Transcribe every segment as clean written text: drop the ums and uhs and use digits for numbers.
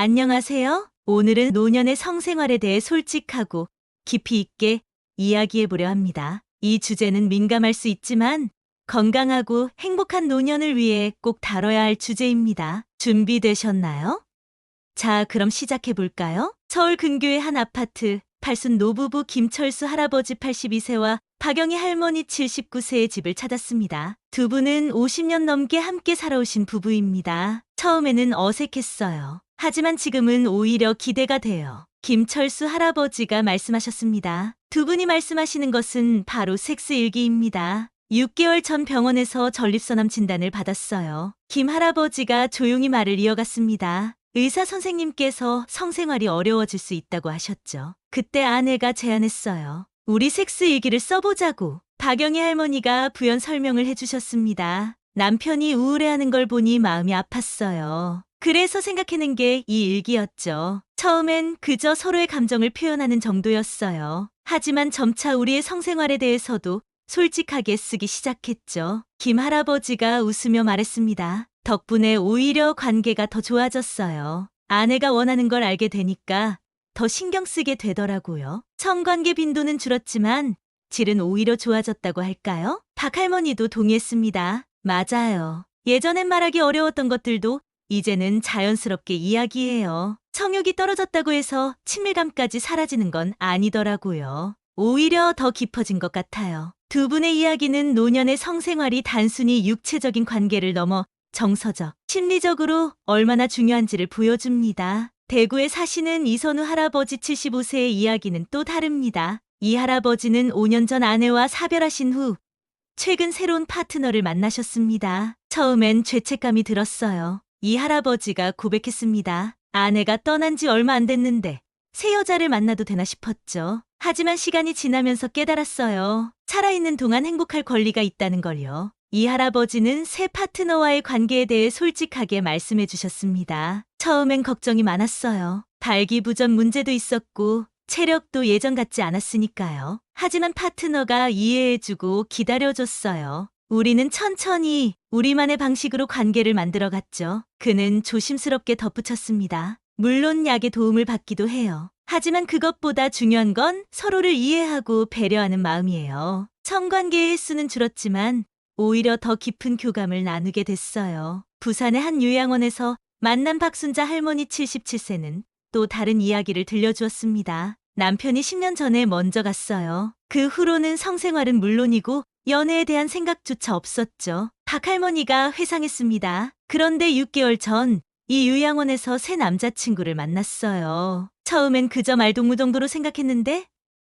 안녕하세요. 오늘은 노년의 성생활에 대해 솔직하고 깊이 있게 이야기해 보려 합니다. 이 주제는 민감할 수 있지만 건강하고 행복한 노년을 위해 꼭 다뤄야 할 주제입니다. 준비되셨나요? 자, 그럼 시작해 볼까요? 서울 근교의 한 아파트, 팔순 노부부 김철수 할아버지 82세와 박영희 할머니 79세의 집을 찾았습니다. 두 분은 50년 넘게 함께 살아오신 부부입니다. 처음에는 어색했어요. 하지만 지금은 오히려 기대가 돼요. 김철수 할아버지가 말씀하셨습니다. 두 분이 말씀하시는 것은 바로 섹스 일기입니다. 6개월 전 병원에서 전립선암 진단을 받았어요. 김 할아버지가 조용히 말을 이어갔습니다. 의사 선생님께서 성생활이 어려워질 수 있다고 하셨죠. 그때 아내가 제안했어요. 우리 섹스 일기를 써보자고. 박영희 할머니가 부연 설명을 해주셨습니다. 남편이 우울해하는 걸 보니 마음이 아팠어요. 그래서 생각해낸 게 이 일기였죠. 처음엔 그저 서로의 감정을 표현하는 정도였어요. 하지만 점차 우리의 성생활에 대해서도 솔직하게 쓰기 시작했죠. 김 할아버지가 웃으며 말했습니다. 덕분에 오히려 관계가 더 좋아졌어요. 아내가 원하는 걸 알게 되니까 더 신경 쓰게 되더라고요. 성관계 빈도는 줄었지만 질은 오히려 좋아졌다고 할까요? 박 할머니도 동의했습니다. 맞아요. 예전엔 말하기 어려웠던 것들도 이제는 자연스럽게 이야기해요. 성욕이 떨어졌다고 해서 친밀감까지 사라지는 건 아니더라고요. 오히려 더 깊어진 것 같아요. 두 분의 이야기는 노년의 성생활이 단순히 육체적인 관계를 넘어 정서적, 심리적으로 얼마나 중요한지를 보여줍니다. 대구에 사시는 이선우 할아버지 75세의 이야기는 또 다릅니다. 이 할아버지는 5년 전 아내와 사별하신 후 최근 새로운 파트너를 만나셨습니다. 처음엔 죄책감이 들었어요. 이 할아버지가 고백했습니다. 아내가 떠난 지 얼마 안 됐는데 새 여자를 만나도 되나 싶었죠. 하지만 시간이 지나면서 깨달았어요. 살아있는 동안 행복할 권리가 있다는 걸요. 이 할아버지는 새 파트너와의 관계에 대해 솔직하게 말씀해 주셨습니다. 처음엔 걱정이 많았어요. 발기부전 문제도 있었고 체력도 예전 같지 않았으니까요. 하지만 파트너가 이해해주고 기다려줬어요. 우리는 천천히 우리만의 방식으로 관계를 만들어갔죠. 그는 조심스럽게 덧붙였습니다. 물론 약의 도움을 받기도 해요. 하지만 그것보다 중요한 건 서로를 이해하고 배려하는 마음이에요. 성관계의 횟수는 줄었지만 오히려 더 깊은 교감을 나누게 됐어요. 부산의 한 요양원에서 만난 박순자 할머니 77세는 또 다른 이야기를 들려주었습니다. 남편이 10년 전에 먼저 갔어요. 그 후로는 성생활은 물론이고 연애에 대한 생각조차 없었죠. 박 할머니가 회상했습니다. 그런데 6개월 전 이 요양원에서 새 남자친구를 만났어요. 처음엔 그저 말동무 정도로 생각했는데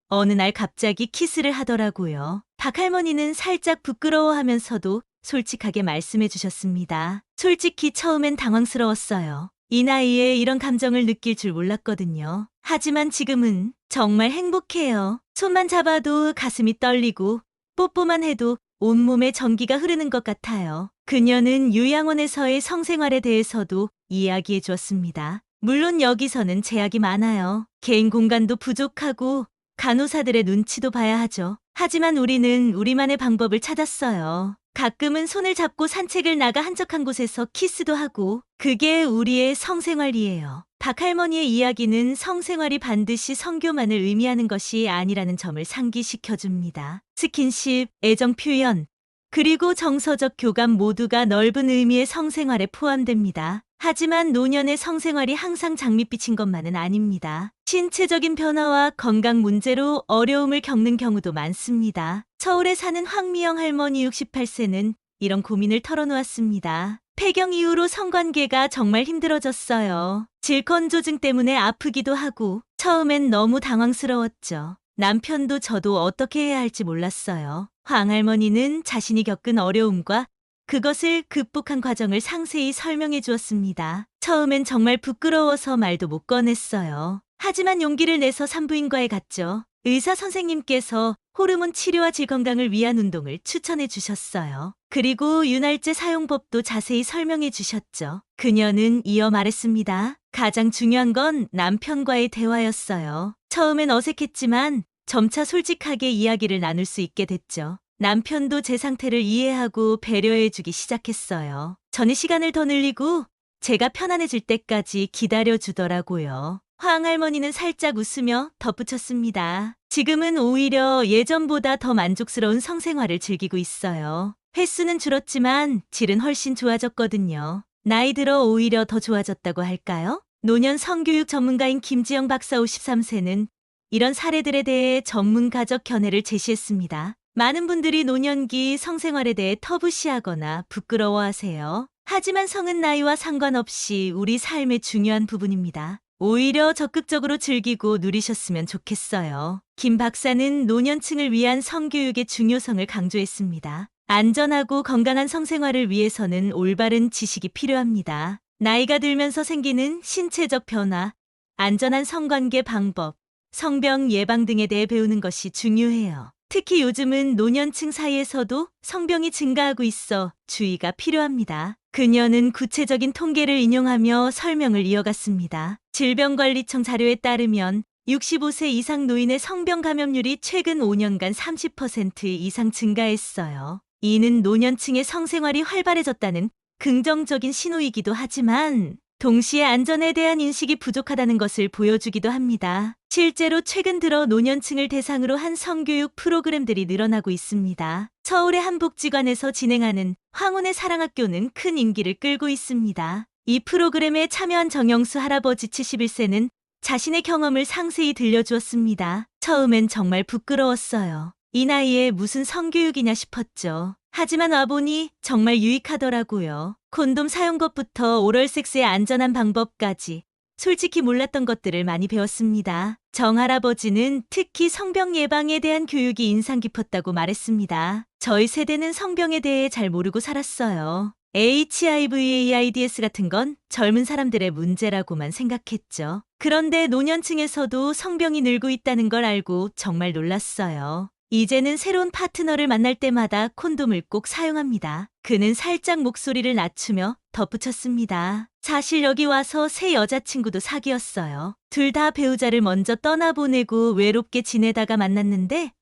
어느 날 갑자기 키스를 하더라고요. 박 할머니는 살짝 부끄러워하면서도 솔직하게 말씀해 주셨습니다. 솔직히 처음엔 당황스러웠어요. 이 나이에 이런 감정을 느낄 줄 몰랐거든요. 하지만 지금은 정말 행복해요. 손만 잡아도 가슴이 떨리고 뽀뽀만 해도 온몸에 전기가 흐르는 것 같아요. 그녀는 요양원에서의 성생활에 대해서도 이야기해 주었습니다. 물론 여기서는 제약이 많아요. 개인 공간도 부족하고 간호사들의 눈치도 봐야 하죠. 하지만 우리는 우리만의 방법을 찾았어요. 가끔은 손을 잡고 산책을 나가 한적한 곳에서 키스도 하고 그게 우리의 성생활이에요. 박 할머니의 이야기는 성생활이 반드시 성교만을 의미하는 것이 아니라는 점을 상기시켜줍니다. 스킨십, 애정 표현, 그리고 정서적 교감 모두가 넓은 의미의 성생활에 포함됩니다. 하지만 노년의 성생활이 항상 장밋빛인 것만은 아닙니다. 신체적인 변화와 건강 문제로 어려움을 겪는 경우도 많습니다. 서울에 사는 황미영 할머니 68세는 이런 고민을 털어놓았습니다. 폐경 이후로 성관계가 정말 힘들어졌어요. 질건조증 때문에 아프기도 하고 처음엔 너무 당황스러웠죠. 남편도 저도 어떻게 해야 할지 몰랐어요. 황 할머니는 자신이 겪은 어려움과 그것을 극복한 과정을 상세히 설명해 주었습니다. 처음엔 정말 부끄러워서 말도 못 꺼냈어요. 하지만 용기를 내서 산부인과에 갔죠. 의사 선생님께서 호르몬 치료와 질 건강을 위한 운동을 추천해 주셨어요. 그리고 윤활제 사용법도 자세히 설명해 주셨죠. 그녀는 이어 말했습니다. 가장 중요한 건 남편과의 대화였어요. 처음엔 어색했지만 점차 솔직하게 이야기를 나눌 수 있게 됐죠. 남편도 제 상태를 이해하고 배려해주기 시작했어요. 저는 시간을 더 늘리고 제가 편안해질 때까지 기다려주더라고요. 황 할머니는 살짝 웃으며 덧붙였습니다. 지금은 오히려 예전보다 더 만족스러운 성생활을 즐기고 있어요. 횟수는 줄었지만 질은 훨씬 좋아졌거든요. 나이 들어 오히려 더 좋아졌다고 할까요? 노년 성교육 전문가인 김지영 박사 53세는 이런 사례들에 대해 전문가적 견해를 제시했습니다. 많은 분들이 노년기 성생활에 대해 터부시하거나 부끄러워하세요. 하지만 성은 나이와 상관없이 우리 삶의 중요한 부분입니다. 오히려 적극적으로 즐기고 누리셨으면 좋겠어요. 김 박사는 노년층을 위한 성교육의 중요성을 강조했습니다. 안전하고 건강한 성생활을 위해서는 올바른 지식이 필요합니다. 나이가 들면서 생기는 신체적 변화, 안전한 성관계 방법, 성병 예방 등에 대해 배우는 것이 중요해요. 특히 요즘은 노년층 사이에서도 성병이 증가하고 있어 주의가 필요합니다. 그녀는 구체적인 통계를 인용하며 설명을 이어갔습니다. 질병관리청 자료에 따르면 65세 이상 노인의 성병 감염률이 최근 5년간 30% 이상 증가했어요. 이는 노년층의 성생활이 활발해졌다는 긍정적인 신호이기도 하지만 동시에 안전에 대한 인식이 부족하다는 것을 보여주기도 합니다. 실제로 최근 들어 노년층을 대상으로 한 성교육 프로그램들이 늘어나고 있습니다. 서울의 한 복지관에서 진행하는 황혼의 사랑학교는 큰 인기를 끌고 있습니다. 이 프로그램에 참여한 정영수 할아버지 71세는 자신의 경험을 상세히 들려주었습니다. 처음엔 정말 부끄러웠어요. 이 나이에 무슨 성교육이냐 싶었죠. 하지만 와보니 정말 유익하더라고요. 콘돔 사용 것부터 오럴 섹스의 안전한 방법까지 솔직히 몰랐던 것들을 많이 배웠습니다. 정 할아버지는 특히 성병 예방에 대한 교육이 인상 깊었다고 말했습니다. 저희 세대는 성병에 대해 잘 모르고 살았어요. HIV, AIDS 같은 건 젊은 사람들의 문제라고만 생각했죠. 그런데 노년층에서도 성병이 늘고 있다는 걸 알고 정말 놀랐어요. 이제는 새로운 파트너를 만날 때마다 콘돔을 꼭 사용합니다. 그는 살짝 목소리를 낮추며 덧붙였습니다. 사실 여기 와서 새 여자친구도 사귀었어요. 둘 다 배우자를 먼저 떠나보내고 외롭게 지내다가 만났는데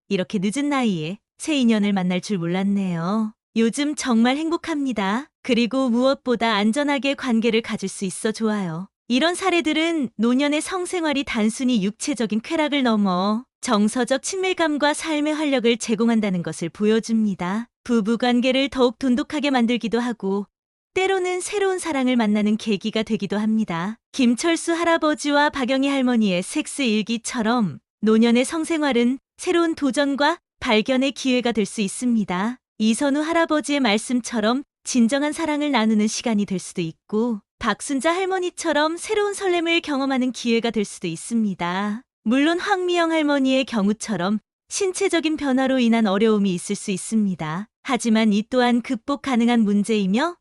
이렇게 늦은 나이에 새 인연을 만날 줄 몰랐네요. 요즘 정말 행복합니다. 그리고 무엇보다 안전하게 관계를 가질 수 있어 좋아요. 이런 사례들은 노년의 성생활이 단순히 육체적인 쾌락을 넘어 정서적 친밀감과 삶의 활력을 제공한다는 것을 보여줍니다. 부부관계를 더욱 돈독하게 만들기도 하고 때로는 새로운 사랑을 만나는 계기가 되기도 합니다. 김철수 할아버지와 박영희 할머니의 섹스 일기처럼 노년의 성생활은 새로운 도전과 발견의 기회가 될 수 있습니다. 이선우 할아버지의 말씀처럼 진정한 사랑을 나누는 시간이 될 수도 있고 박순자 할머니처럼 새로운 설렘을 경험하는 기회가 될 수도 있습니다. 물론 황미영 할머니의 경우처럼 신체적인 변화로 인한 어려움이 있을 수 있습니다. 하지만 이 또한 극복 가능한 문제이며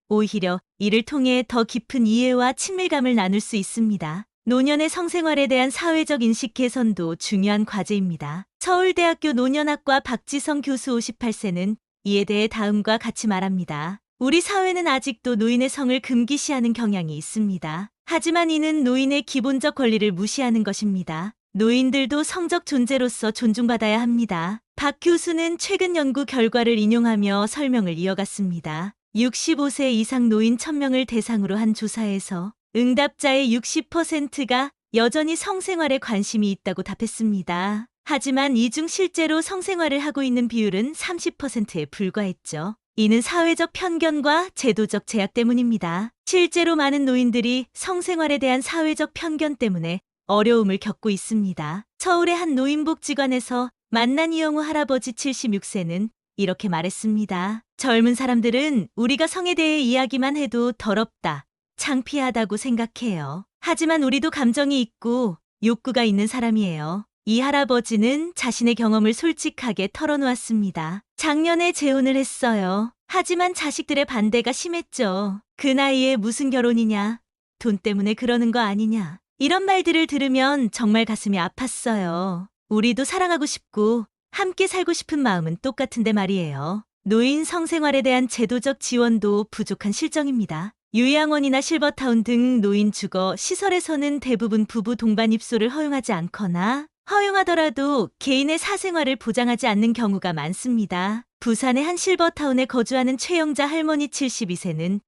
오히려 이를 통해 더 깊은 이해와 친밀감을 나눌 수 있습니다. 노년의 성생활에 대한 사회적 인식 개선도 중요한 과제입니다. 서울대학교 노년학과 박지성 교수 58세는 이에 대해 다음과 같이 말합니다. 우리 사회는 아직도 노인의 성을 금기시하는 경향이 있습니다. 하지만 이는 노인의 기본적 권리를 무시하는 것입니다. 노인들도 성적 존재로서 존중받아야 합니다. 박 교수는 최근 연구 결과를 인용하며 설명을 이어갔습니다. 65세 이상 노인 1000명을 대상으로 한 조사에서 응답자의 60%가 여전히 성생활에 관심이 있다고 답했습니다. 하지만 이 중 실제로 성생활을 하고 있는 비율은 30%에 불과했죠. 이는 사회적 편견과 제도적 제약 때문입니다. 실제로 많은 노인들이 성생활에 대한 사회적 편견 때문에 어려움을 겪고 있습니다. 서울의 한 노인복지관에서 만난 이영우 할아버지 76세는 이렇게 말했습니다. 젊은 사람들은 우리가 성에 대해 이야기만 해도 더럽다, 창피하다고 생각해요. 하지만 우리도 감정이 있고 욕구가 있는 사람이에요. 이 할아버지는 자신의 경험을 솔직하게 털어놓았습니다. 작년에 재혼을 했어요. 하지만 자식들의 반대가 심했죠. 그 나이에 무슨 결혼이냐? 돈 때문에 그러는 거 아니냐? 이런 말들을 들으면 정말 가슴이 아팠어요. 우리도 사랑하고 싶고 함께 살고 싶은 마음은 똑같은데 말이에요. 노인 성생활에 대한 제도적 지원도 부족한 실정입니다. 요양원이나 실버타운 등 노인 주거 시설에서는 대부분 부부 동반 입소를 허용하지 않거나 허용하더라도 개인의 사생활을 보장하지 않는 경우가 많습니다. 부산의 한 실버타운에 거주하는 최영자 할머니 72세는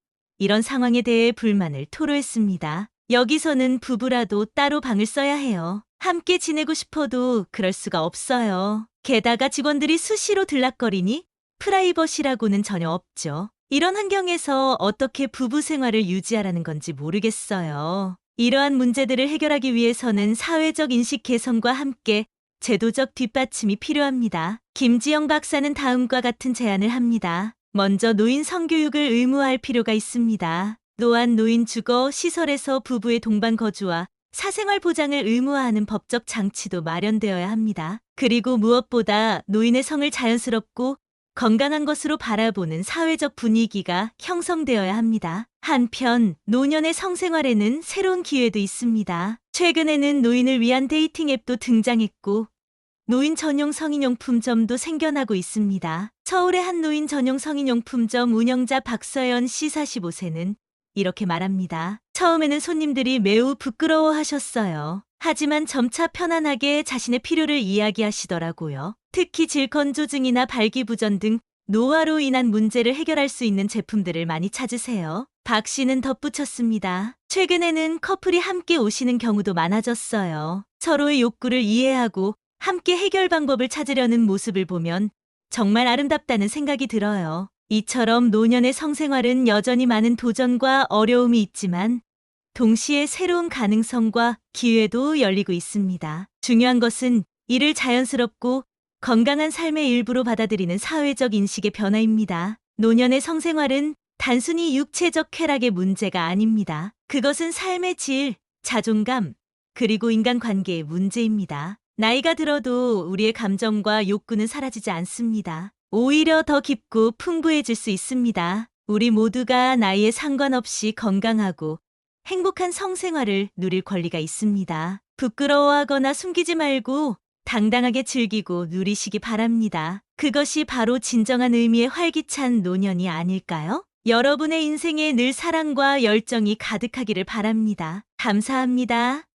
이런 상황에 대해 불만을 토로했습니다. 여기서는 부부라도 따로 방을 써야 해요. 함께 지내고 싶어도 그럴 수가 없어요. 게다가 직원들이 수시로 들락거리니 프라이버시라고는 전혀 없죠. 이런 환경에서 어떻게 부부 생활을 유지하라는 건지 모르겠어요. 이러한 문제들을 해결하기 위해서는 사회적 인식 개선과 함께 제도적 뒷받침이 필요합니다. 김지영 박사는 다음과 같은 제안을 합니다. 먼저 노인 성교육을 의무화할 필요가 있습니다. 또한 노인 주거 시설에서 부부의 동반 거주와 사생활 보장을 의무화하는 법적 장치도 마련되어야 합니다. 그리고 무엇보다 노인의 성을 자연스럽고 건강한 것으로 바라보는 사회적 분위기가 형성되어야 합니다. 한편 노년의 성생활에는 새로운 기회도 있습니다. 최근에는 노인을 위한 데이팅 앱도 등장했고 노인 전용 성인용품점도 생겨나고 있습니다. 서울의 한 노인 전용 성인용품점 운영자 박서연 씨 45세는 이렇게 말합니다. 처음에는 손님들이 매우 부끄러워하셨어요. 하지만 점차 편안하게 자신의 필요를 이야기하시더라고요. 특히 질건조증이나 발기부전 등 노화로 인한 문제를 해결할 수 있는 제품들을 많이 찾으세요. 박 씨는 덧붙였습니다. 최근에는 커플이 함께 오시는 경우도 많아졌어요. 서로의 욕구를 이해하고 함께 해결 방법을 찾으려는 모습을 보면 정말 아름답다는 생각이 들어요. 이처럼 노년의 성생활은 여전히 많은 도전과 어려움이 있지만 동시에 새로운 가능성과 기회도 열리고 있습니다. 중요한 것은 이를 자연스럽고 건강한 삶의 일부로 받아들이는 사회적 인식의 변화입니다. 노년의 성생활은 단순히 육체적 쾌락의 문제가 아닙니다. 그것은 삶의 질, 자존감, 그리고 인간관계의 문제입니다. 나이가 들어도 우리의 감정과 욕구는 사라지지 않습니다. 오히려 더 깊고 풍부해질 수 있습니다. 우리 모두가 나이에 상관없이 건강하고 행복한 성생활을 누릴 권리가 있습니다. 부끄러워하거나 숨기지 말고 당당하게 즐기고 누리시기 바랍니다. 그것이 바로 진정한 의미의 활기찬 노년이 아닐까요? 여러분의 인생에 늘 사랑과 열정이 가득하기를 바랍니다. 감사합니다.